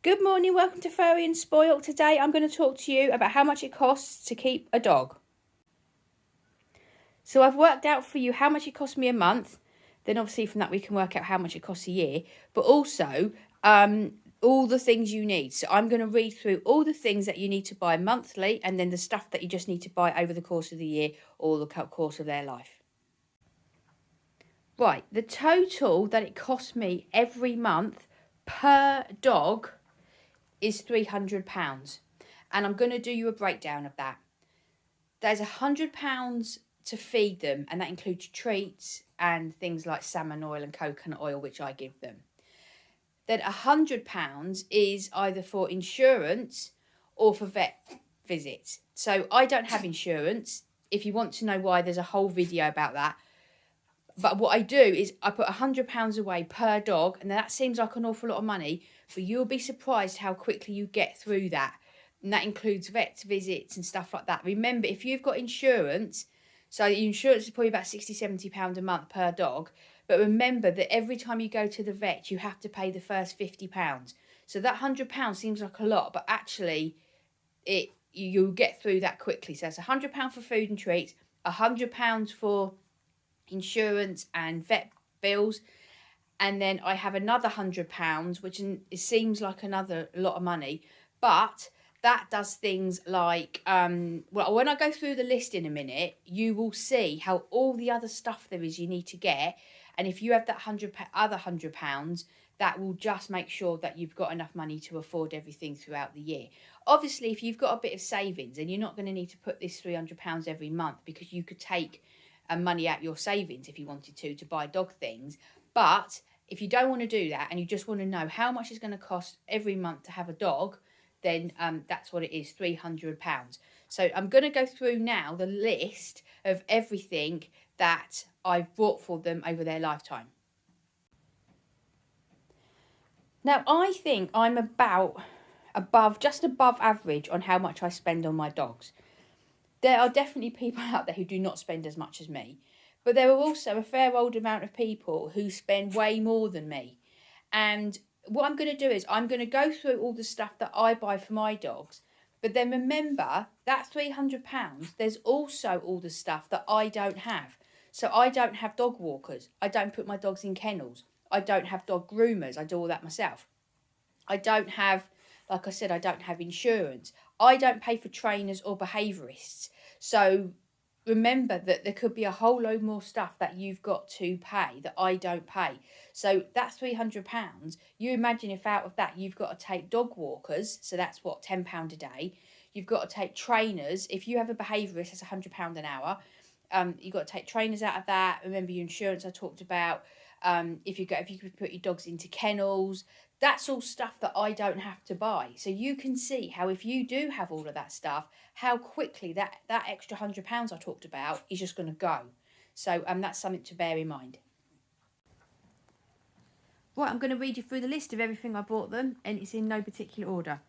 Good morning, welcome to Furry and Spoilt. Today I'm going to talk to you about how much it costs to keep a dog. So I've worked out for you how much it costs me a month. Then obviously from that we can work out how much it costs a year. But also all the things you need. So I'm going to read through all the things that you need to buy monthly and then the stuff that you just need to buy over the course of the year or the course of their life. Right, the total that it costs me every month per dog is £300, and I'm going to do you a breakdown of that. There's £100 to feed them, and that includes treats and things like salmon oil and coconut oil, which I give them. Then £100 is either for insurance or for vet visits. So I don't have insurance. If you want to know why, there's a whole video about that. But what I do is I put £100 away per dog, and that seems like an awful lot of money, but you'll be surprised how quickly you get through that. And that includes vet visits and stuff like that. Remember, if you've got insurance, so the insurance is probably about £60-70 a month per dog, but remember that every time you go to the vet, you have to pay the first £50. So that £100 seems like a lot, but actually you'll get through that quickly. So it's £100 for food and treats, £100 for insurance and vet bills, and then I have another £100, which it seems like another lot of money, but that does things like well, when I go through the list in a minute, you will see how all the other stuff there is you need to get, and if you have that other £100, that will just make sure that you've got enough money to afford everything throughout the year. Obviously, if you've got a bit of savings, and you're not going to need to put this £300 every month, because you could take money out your savings if you wanted to buy dog things. But if you don't want to do that and you just want to know how much it's going to cost every month to have a dog, then that's what it is, £300. So I'm going to go through now the list of everything that I've bought for them over their lifetime. Now I think I'm just above average on how much I spend on my dogs. There are definitely people out there who do not spend as much as me, but there are also a fair old amount of people who spend way more than me. And what I'm going to do is I'm going to go through all the stuff that I buy for my dogs, but then remember that £300, there's also all the stuff that I don't have. So I don't have dog walkers. I don't put my dogs in kennels. I don't have dog groomers. I do all that myself. I don't have, like I said, I don't have insurance. I don't pay for trainers or behaviourists. So remember that there could be a whole load more stuff that you've got to pay that I don't pay. So that's £300. You imagine if out of that you've got to take dog walkers, so that's what, £10 a day. You've got to take trainers. If you have a behaviourist, that's £100 an hour. You've got to take trainers out of that. Remember your insurance I talked about. If you could put your dogs into kennels, that's all stuff that I don't have to buy. So you can see how if you do have all of that stuff, how quickly that extra £100 I talked about is just going to go. So that's something to bear in mind. Right, I'm going to read you through the list of everything I bought them, and it's in no particular order.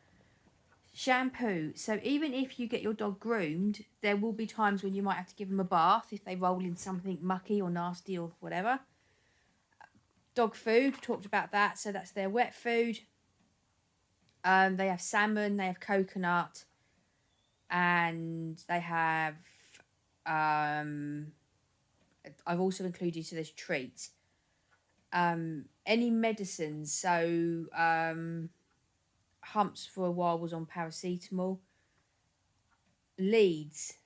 Shampoo. So even if you get your dog groomed, there will be times when you might have to give them a bath if they roll in something mucky or nasty or whatever. Dog food, talked about that, so that's their wet food. They have salmon, they have coconut, and they have I've also included, so there's treats. Any medicines, so Humps for a while was on paracetamol. Leads,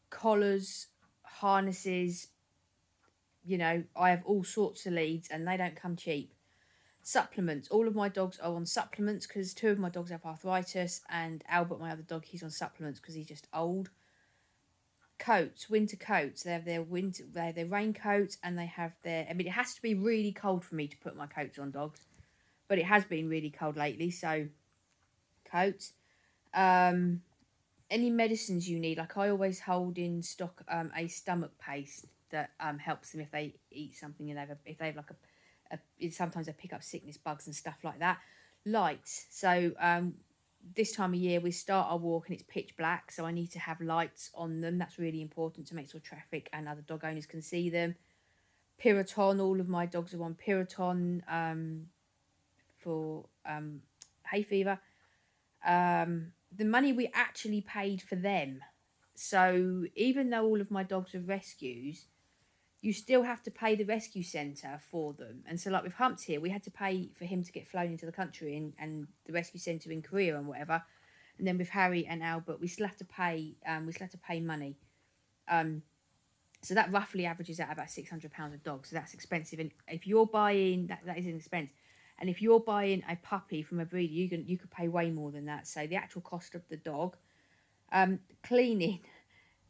collars, harnesses, you know, I have all sorts of leads and they don't come cheap. Supplements, all of my dogs are on supplements because 2 of my dogs have arthritis, and Albert, my other dog, he's on supplements because he's just old. Coats, winter coats, they have their raincoats, and they have their, I mean, it has to be really cold for me to put my coats on dogs, but it has been really cold lately, so coats. Any medicines you need, like I always hold in stock a stomach paste that helps them if they eat something and if they have like sometimes they pick up sickness bugs and stuff like that. Lights, so this time of year we start our walk and it's pitch black, so I need to have lights on them. That's really important to make sure traffic and other dog owners can see them. Piriton, all of my dogs are on Piriton for hay fever. The money we actually paid for them. So even though all of my dogs are rescues, you still have to pay the rescue centre for them. And so like with Humps here, we had to pay for him to get flown into the country and the rescue centre in Korea and whatever. And then with Harry and Albert, we still have to pay money. So that roughly averages out about £600 a dog. So that's expensive. And if you're buying that is an expense. And if you're buying a puppy from a breeder, you could pay way more than that. So the actual cost of the dog, cleaning,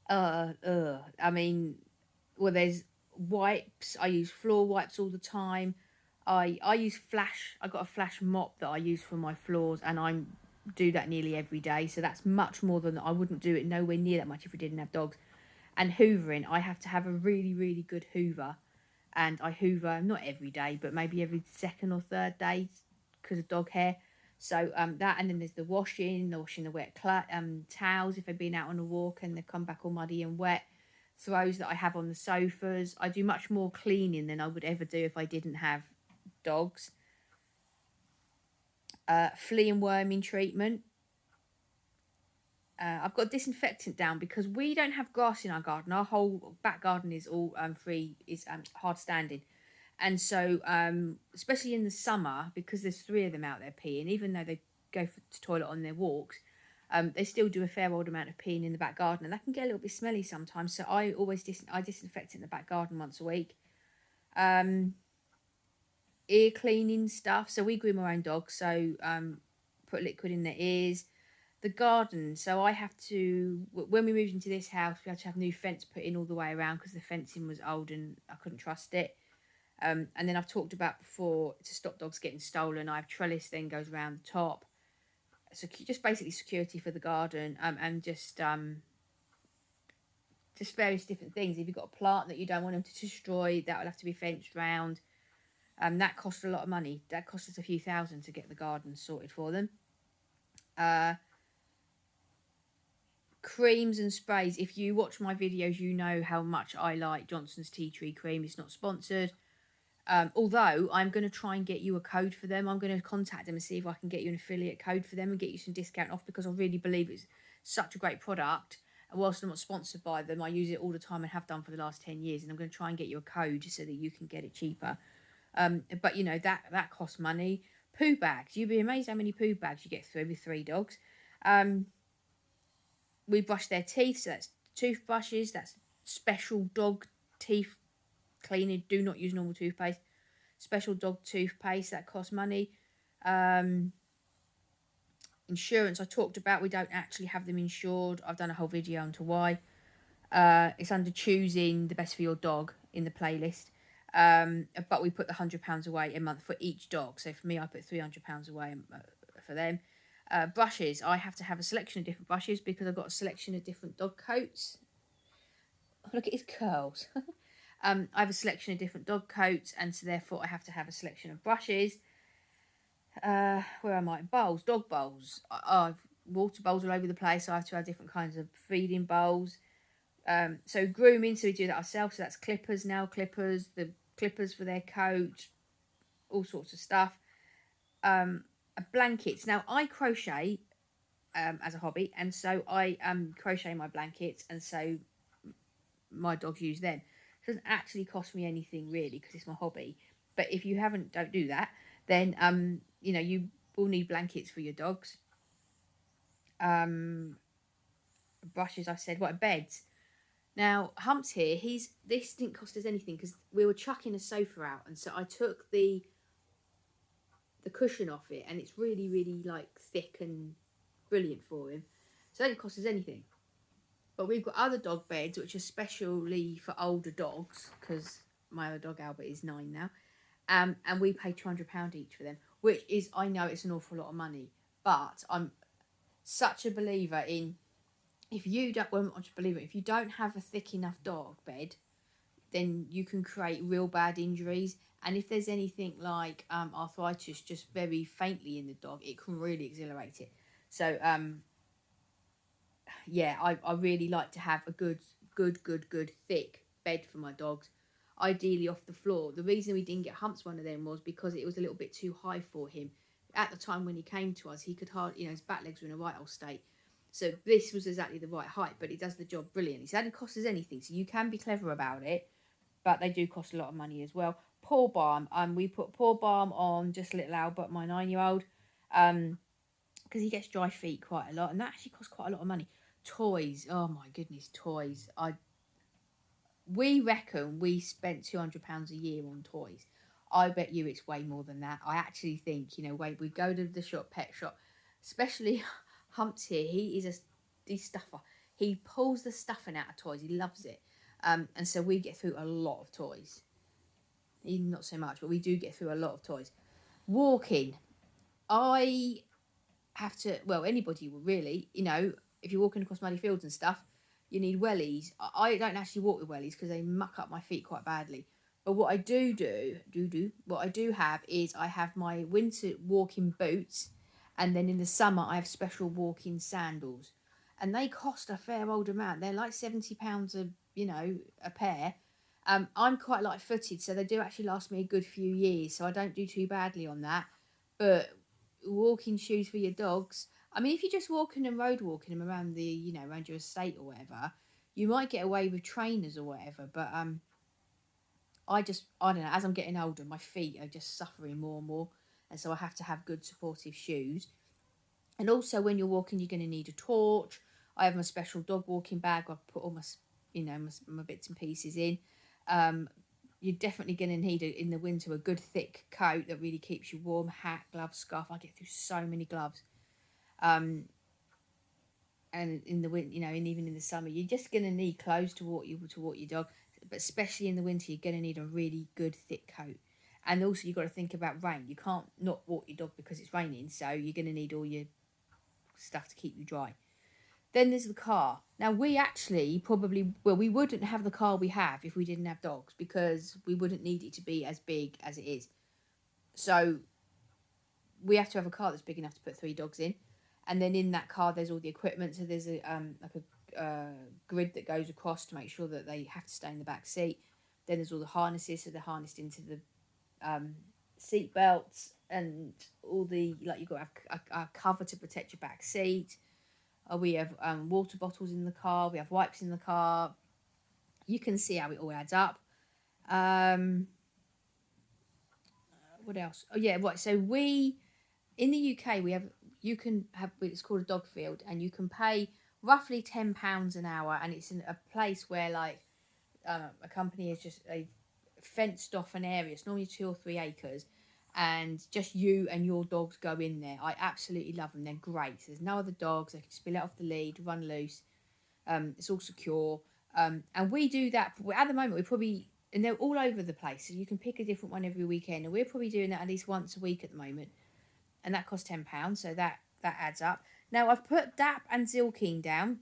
I mean, well, there's wipes. I use floor wipes all the time. I use Flash. I got a Flash mop that I use for my floors, and I do that nearly every day. So that's much more than I wouldn't do it nowhere near that much if we didn't have dogs. And hoovering, I have to have a really, really good hoover. And I hoover not every day, but maybe every second or third day because of dog hair. So that, and then there's the washing the wet towels if they've been out on a walk and they've come back all muddy and wet. Throws that I have on the sofas. I do much more cleaning than I would ever do if I didn't have dogs. Flea and worming treatment. I've got disinfectant down because we don't have grass in our garden. Our whole back garden is all hard standing. And so, especially in the summer, because there's 3 of them out there peeing, even though they go to the toilet on their walks, they still do a fair old amount of peeing in the back garden, and that can get a little bit smelly sometimes. So I always disinfect it in the back garden once a week. Ear cleaning stuff. So we groom our own dogs, so put liquid in their ears. The garden, so I have to, when we moved into this house, we had to have new fence put in all the way around because the fencing was old and I couldn't trust it. And then I've talked about before, to stop dogs getting stolen, I have trellis then goes around the top. So just basically security for the garden, and just various different things. If you've got a plant that you don't want them to destroy, that will have to be fenced round. That costs a lot of money. That cost us a few thousand to get the garden sorted for them. Creams and sprays. If you watch my videos, you know how much I like Johnson's Tea Tree Cream. It's not sponsored. Although I'm going to try and get you a code for them. I'm going to contact them and see if I can get you an affiliate code for them and get you some discount off, because I really believe it's such a great product. And whilst I'm not sponsored by them, I use it all the time and have done for the last 10 years. And I'm going to try and get you a code so that you can get it cheaper. But, you know, that costs money. Poo bags. You'd be amazed how many poo bags you get through with 3 dogs. We brush their teeth, so that's toothbrushes, that's special dog teeth cleaning. Do not use normal toothpaste. Special dog toothpaste, that costs money. Insurance, I talked about, we don't actually have them insured. I've done a whole video onto why. It's under choosing the best for your dog in the playlist. But we put the £100 away a month for each dog. So for me, I put £300 away for them. Brushes, I have to have a selection of different brushes because I've got a selection of different dog coats. Look at his curls. I have a selection of different dog coats, and so therefore I have to have a selection of brushes. Where am I? Bowls, dog bowls. I've water bowls all over the place, so I have to have different kinds of feeding bowls. So grooming, so we do that ourselves. So that's clippers, nail clippers, the clippers for their coat, all sorts of stuff. Blankets. Now I crochet as a hobby, and so I crochet my blankets, and so my dogs use them. It doesn't actually cost me anything really because it's my hobby. But if you don't do that, then you know, you will need blankets for your dogs. Brushes, I said. What, beds? Now Humps here, this didn't cost us anything because we were chucking a sofa out, and so I took the cushion off it, and it's really, really like thick and brilliant for him. So it didn't cost us anything. But we've got other dog beds which are specially for older dogs, because my other dog Albert is 9 now, and we pay £200 each for them, which is, I know it's an awful lot of money, but I'm such a believer in, if you don't have a thick enough dog bed, then you can create real bad injuries. And if there's anything like arthritis just very faintly in the dog, it can really exhilarate it. So yeah, I really like to have a good thick bed for my dogs, ideally off the floor. The reason we didn't get Humps one of them was because it was a little bit too high for him. at the time when he came to us, he could hardly, you know, his back legs were in a right old state. So this was exactly the right height, but it does the job brilliantly. So that doesn't cost us anything. So you can be clever about it, but they do cost a lot of money as well. Paw balm. We put paw balm on just little Albert, my 9-year-old, because he gets dry feet quite a lot, and that actually costs quite a lot of money. Toys. Oh my goodness, toys. We reckon we spent £200 a year on toys. I bet you it's way more than that. I actually think, you know, we go to the shop, pet shop, especially Humps here. He's stuffer. He pulls the stuffing out of toys. He loves it. And so we get through a lot of toys. Even not so much, but we do get through a lot of toys. Walking. I have to, well, anybody will really, you know, if you're walking across muddy fields and stuff, you need wellies. I don't actually walk with wellies because they muck up my feet quite badly. But what I what I do have is I have my winter walking boots, and then in the summer I have special walking sandals, and they cost a fair old amount. They're like £70 a pair. I'm quite light-footed, so they do actually last me a good few years, so I don't do too badly on that. But walking shoes for your dogs, I mean, if you're just walking and road walking them around around your estate or whatever, you might get away with trainers or whatever. But I don't know. As I'm getting older, my feet are just suffering more and more, and so I have to have good supportive shoes. And also, when you're walking, you're going to need a torch. I have my special dog walking bag. I put all my my bits and pieces in. You're definitely going to need in the winter a good thick coat that really keeps you warm. Hat, gloves, scarf. I get through so many gloves. And in the winter, and even in the summer, you're just going to need clothes to walk your dog. But especially in the winter, you're going to need a really good thick coat. And also, you've got to think about rain. You can't not walk your dog because it's raining. So you're going to need all your stuff to keep you dry. Then there's the car. Now, we actually we wouldn't have the car we have if we didn't have dogs, because we wouldn't need it to be as big as it is. So we have to have a car that's big enough to put 3 dogs in. And then in that car, there's all the equipment. So there's a grid that goes across to make sure that they have to stay in the back seat. Then there's all the harnesses, so they're harnessed into the seat belts, and all the, you've got to have a cover to protect your back seat. We have water bottles in the car. We have wipes in the car. You can see how it all adds up. What else? Oh yeah, right. So in the UK, you can have, it's called a dog field, and you can pay roughly £10 an hour, and it's in a place where a company has just fenced off an area. It's normally 2 or 3 acres, and just you and your dogs go in there. I absolutely love them. They're great. So there's no other dogs. They can just be let off the lead, run loose. It's all secure. And we do that. At the moment, and they're all over the place. So you can pick a different one every weekend. And we're probably doing that at least once a week at the moment. And that costs £10. So that adds up. Now, I've put DAP and Zilkeen down.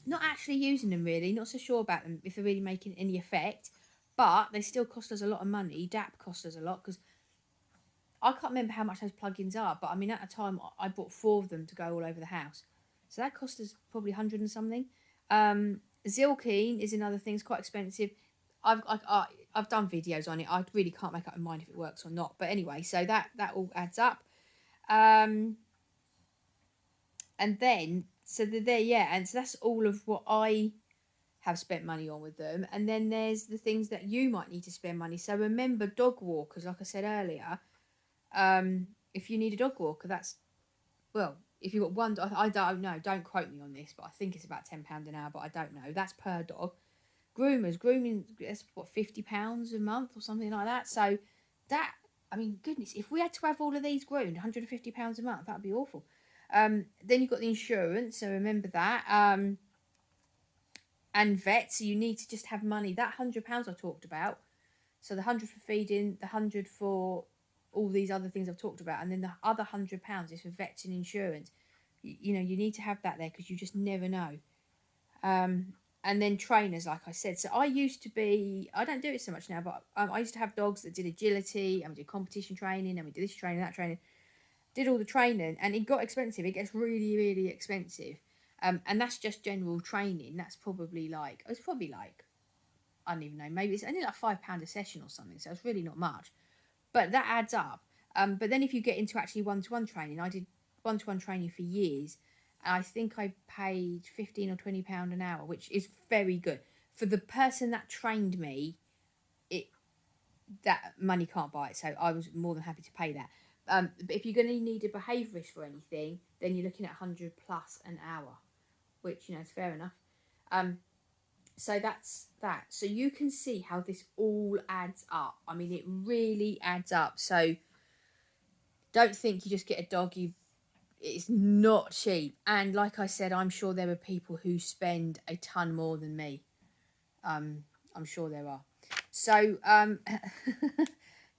Not actually using them really. Not so sure about them, if they're really making any effect. But they still cost us a lot of money. DAP cost us a lot, because I can't remember how much those plugins are, but I mean, at a time, I bought 4 of them to go all over the house. So that cost us probably 100 and something. Zilkeen is another thing. It's quite expensive. I've done videos on it. I really can't make up my mind if it works or not. But anyway, so that all adds up. And then, so they're there, yeah. And so that's all of what I have spent money on with them. And then there's the things that you might need to spend money. So remember, dog walkers, like I said earlier, if you need a dog walker, if you've got one dog, I don't know, don't quote me on this, but I think it's about £10 an hour, but I don't know. That's per dog. Grooming, that's what, £50 a month or something like that. So that, I mean, goodness, if we had to have all of these groomed, £150 a month, that would be awful. Then you've got the insurance, so remember that. And vet, so you need to just have money. That £100 I talked about, so the 100 for feeding, the 100 for all these other things I've talked about, and then the other £100 is for vets and insurance. You need to have that there, because you just never know. And then trainers, like I said. So I don't do it so much now, but I used to have dogs that did agility, and we did competition training, and we did this training, that training. Did all the training, and it got expensive. It gets really, really expensive. And that's just general training. That's probably I don't even know, maybe it's only like £5 a session or something. So it's really not much. But that adds up. But then if you get into actually one-to-one training, I did one-to-one training for years, and I think I paid £15 or £20 an hour, which is very good for the person that trained me. That money can't buy it, so I was more than happy to pay that. But if you're going to need a behaviourist for anything, then you're looking at 100 plus an hour, which, you know, is fair enough. So that's that. So you can see how this all adds up. I mean, it really adds up. So don't think you just get a dog. It's not cheap. And like I said, I'm sure there are people who spend a ton more than me. I'm sure there are. So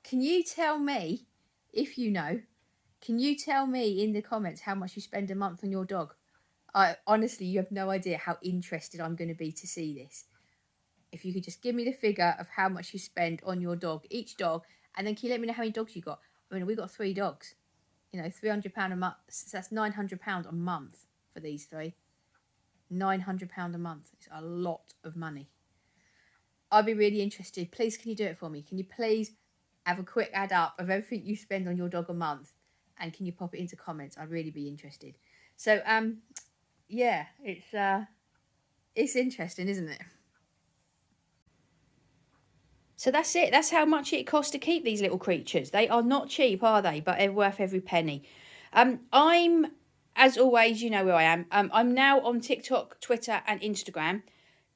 can you tell me, if you know, can you tell me in the comments how much you spend a month on your dog? Honestly, you have no idea how interested I'm going to be to see this. If you could just give me the figure of how much you spend on your dog, each dog, and then can you let me know how many dogs you got? I mean, we've got 3 dogs. You know, £300 a month. So that's £900 a month for these 3. £900 a month. It's a lot of money. I'd be really interested. Please, can you do it for me? Can you please have a quick add up of everything you spend on your dog a month? And can you pop it into comments? I'd really be interested. So, yeah, it's interesting, isn't it? So that's it. That's how much it costs to keep these little creatures. They are not cheap, are they? But they're worth every penny. I'm, as always, you know where I am. I'm now on TikTok, Twitter and Instagram.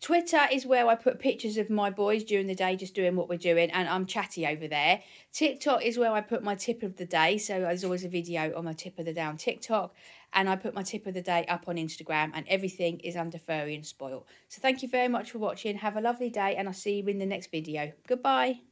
Twitter is where I put pictures of my boys during the day, just doing what we're doing, and I'm chatty over there. TikTok is where I put my tip of the day, so there's always a video on my tip of the day on TikTok, and I put my tip of the day up on Instagram, and everything is under Furry and Spoilt. So thank you very much for watching. Have a lovely day, and I'll see you in the next video. Goodbye.